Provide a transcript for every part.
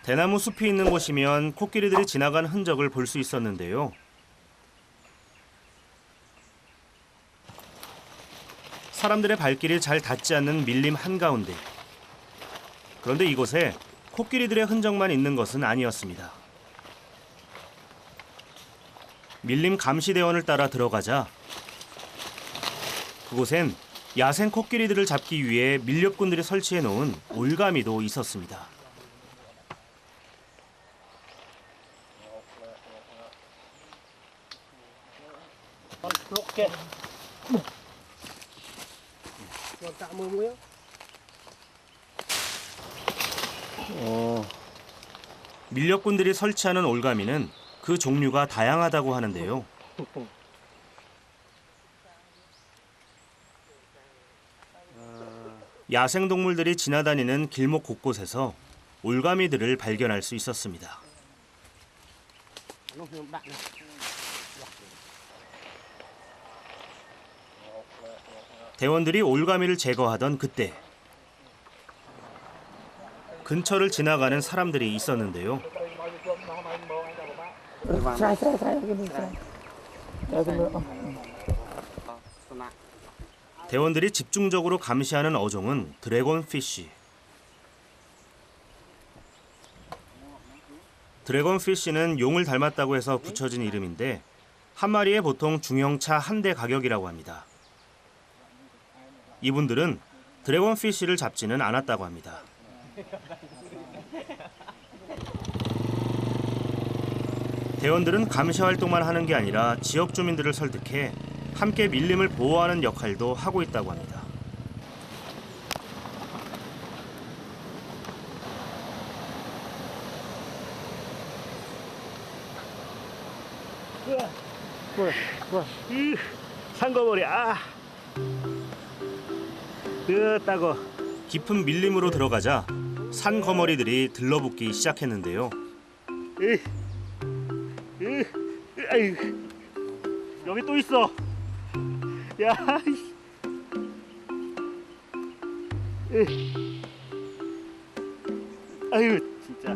대나무 숲이 있는 곳이면 코끼리들이 지나간 흔적을 볼 수 있었는데요. 사람들의 발길이 잘 닿지 않는 밀림 한가운데. 그런데 이곳에 코끼리들의 흔적만 있는 것은 아니었습니다. 밀림 감시대원을 따라 들어가자 그곳엔 야생 코끼리들을 잡기 위해 밀렵꾼들이 설치해 놓은 올가미도 있었습니다. 밀렵꾼들이 설치하는 올가미는 그 종류가 다양하다고 하는데요. 야생동물들이 지나다니는 길목 곳곳에서 올가미들을 발견할 수 있었습니다. 대원들이 올가미를 제거하던 그때 근처를 지나가는 사람들이 있었는데요. 대원들이 집중적으로 감시하는 어종은 드래곤피쉬. 드래곤피쉬는 용을 닮았다고 해서 붙여진 이름인데 한 마리에 보통 중형차 한 대 가격이라고 합니다. 이분들은 드래곤피쉬를 잡지는 않았다고 합니다. 대원들은 감시 활동만 하는 게 아니라 지역 주민들을 설득해 함께 밀림을 보호하는 역할도 하고 있다고 합니다. 산거머리 따고 깊은 밀림으로 들어가자 산거머리들이 들러붙기 시작했는데요. 여기 또 있어. 야, 아유 진짜.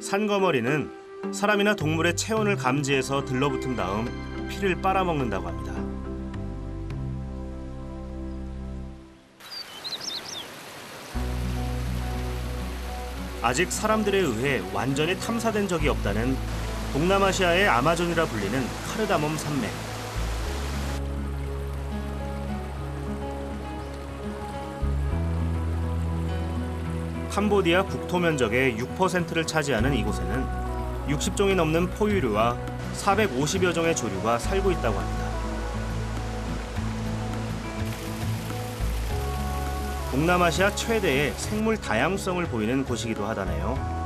산거머리는 사람이나 동물의 체온을 감지해서 들러붙은 다음 피를 빨아먹는다고 합니다. 아직 사람들에 의해 완전히 탐사된 적이 없다는 동남아시아의 아마존이라 불리는 카르다몬 산맥. 캄보디아 국토 면적의 6%를 차지하는 이곳에는 60종이 넘는 포유류와 450여 종의 조류가 살고 있다고 합니다. 동남아시아 최대의 생물 다양성을 보이는 곳이기도 하다네요.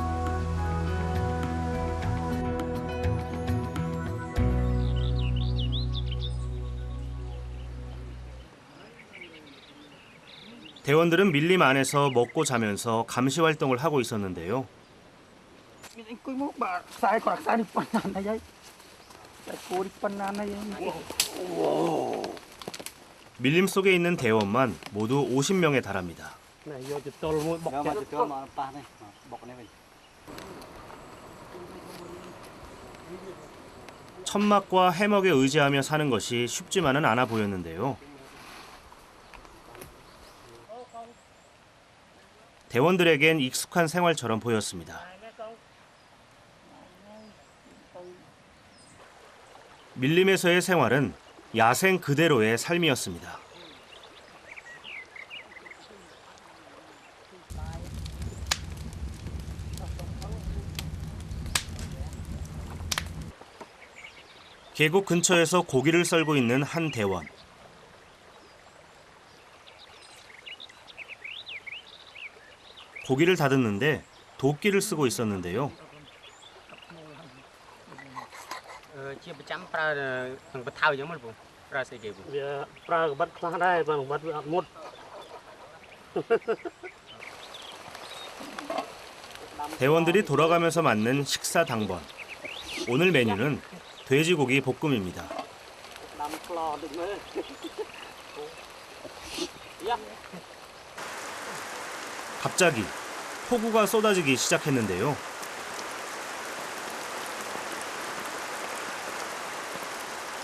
대원들은 밀림 안에서 먹고 자면서 감시 활동을 하고 있었는데요. 밀림 속에 있는 대원만 모두 50명에 달합니다. 천막과 해먹에 의지하며 사는 것이 쉽지만은 않아 보였는데요. 대원들에겐 익숙한 생활처럼 보였습니다. 밀림에서의 생활은 야생 그대로의 삶이었습니다. 계곡 근처에서 고기를 썰고 있는 한 대원. 고기를 다듬는데 도끼를 쓰고 있었는데요. 대원들이 돌아가면서 맞는 식사 당번. 오늘 메뉴는 돼지고기 볶음입니다. 갑자기 폭우가 쏟아지기 시작했는데요.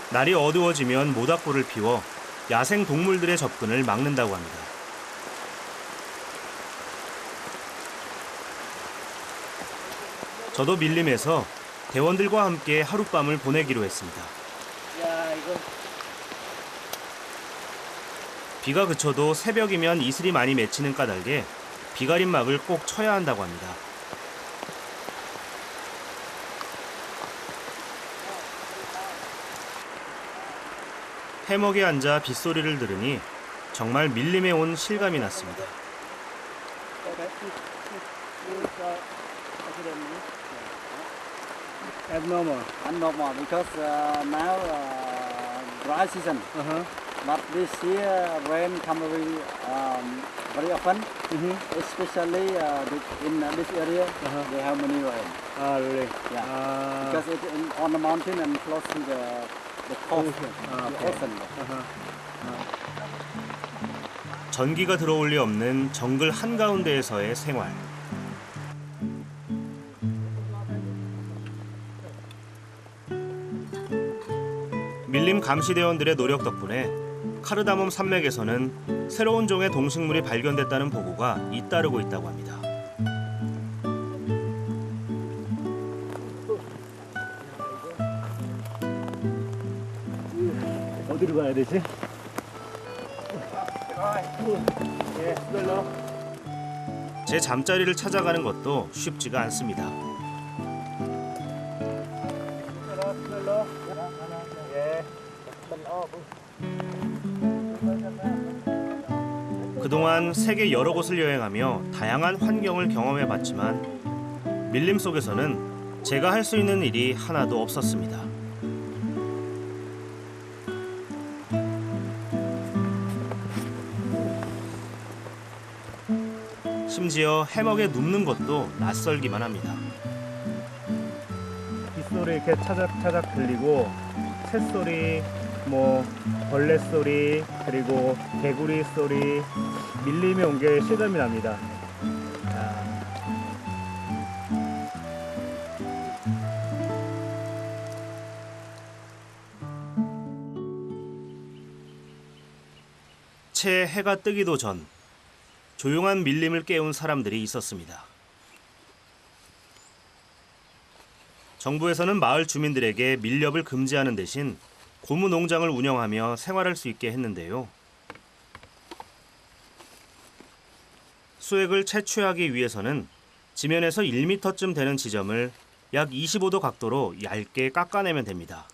날이 어두워지면 모닥불을 피워 야생 동물들의 접근을 막는다고 합니다. 저도 밀림에서 대원들과 함께 하룻밤을 보내기로 했습니다. 비가 그쳐도 새벽이면 이슬이 많이 맺히는 까닭에 비가림막을 꼭 쳐야 한다고 합니다. 해먹에 앉아 빗소리를 들으니 정말 밀림에 온 실감이 났습니다. Abnormal because now dry season. But this year rain come very often. Especially in this area, they have many rain. Ah, really? Yeah. Because it's on the mountain and close to the coast, the ocean. 전기가 들어올 리 없는 정글 한가운데에서의 생활. 밀림 감시대원들의 노력 덕분에 카르다몬 산맥에서는 새로운 종의 동식물이 발견됐다는 보고가 잇따르고 있다고 합니다. 어디로 가야 되지? 제 잠자리를 찾아가는 것도 쉽지가 않습니다. 그동안 세계 여러 곳을 여행하며 다양한 환경을 경험해봤지만 밀림 속에서는 제가 할 수 있는 일이 하나도 없었습니다. 심지어 해먹에 눕는 것도 낯설기만 합니다. 빗소리 이렇게 차작차작 들리고 새소리, 뭐 벌레 소리, 그리고 개구리 소리, 밀림에 온 게 실감이 납니다. 채 해가 뜨기도 전 조용한 밀림을 깨운 사람들이 있었습니다. 정부에서는 마을 주민들에게 밀렵을 금지하는 대신 고무 농장을 운영하며 생활할 수 있게 했는데요. 수액을 채취하기 위해서는 지면에서 1m쯤 되는 지점을 약 25도 각도로 얇게 깎아내면 됩니다.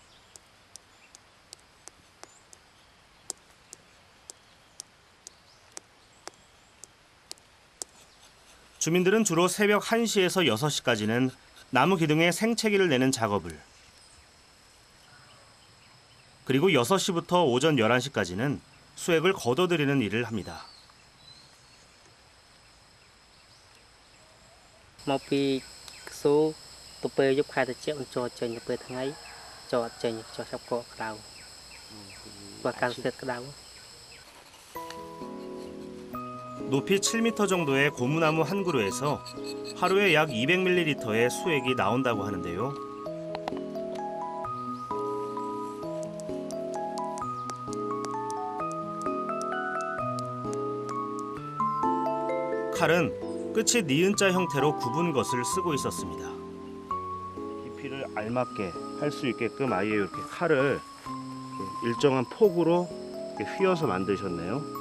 주민들은 주로 새벽 1시에서 6시까지는 나무 기둥에 생채기를 내는 작업을, 그리고 6시부터 오전 11시까지는 수액을 걷어들이는 일을 합니다. មកពីស៊ូទៅពេលយប់ខែត្រជាក់ចូលចេញទៅពេលថ្ងៃចូលអត់ចេញចូលចាប់កកក្តៅបើកាន់ស្ទើរក្តៅ 높이 7m 정도의 고무나무 한 그루에서 하루에 약 200ml의 수액이 나온다고 하는데요. 칼은 끝이 니은자 형태로 굽은 것을 쓰고 있었습니다. 깊이를 알맞게 할 수 있게끔 아예 이렇게 칼을 일정한 폭으로 휘어서 만드셨네요.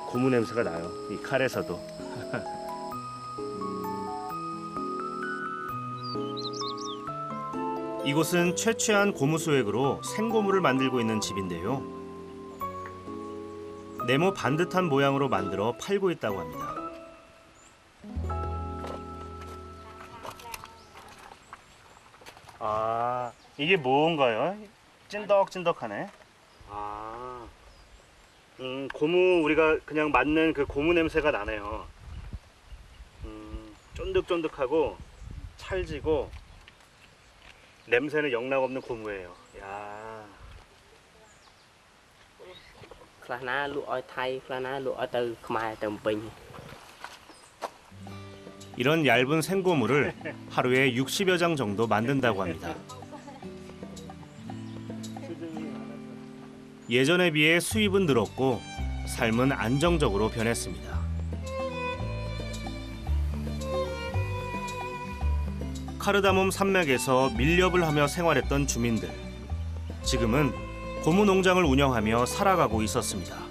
고무 냄새가 나요. 이 칼에서도. 이곳은 채취한 고무 수액으로 생고무를 만들고 있는 집인데요. 네모 반듯한 모양으로 만들어 팔고 있다고 합니다. 아, 이게 뭔가요? 찐덕찐덕하네. 아, 고무 우리가 그냥 맞는 그 고무 냄새가 나네요. 쫀득쫀득하고 찰지고 냄새는 영락없는 고무예요. 야. ខ្លះណាលក់ឲ្យថៃខ្លះណាលក់ឲ្យទៅខ្មែរទៅពេញ 이런 얇은 생고물을 하루에 60여 장 정도 만든다고 합니다. 예전에 비해 수입은 늘었고 삶은 안정적으로 변했습니다. 카르다몬 산맥에서 밀렵을 하며 생활했던 주민들. 지금은 고무 농장을 운영하며 살아가고 있었습니다.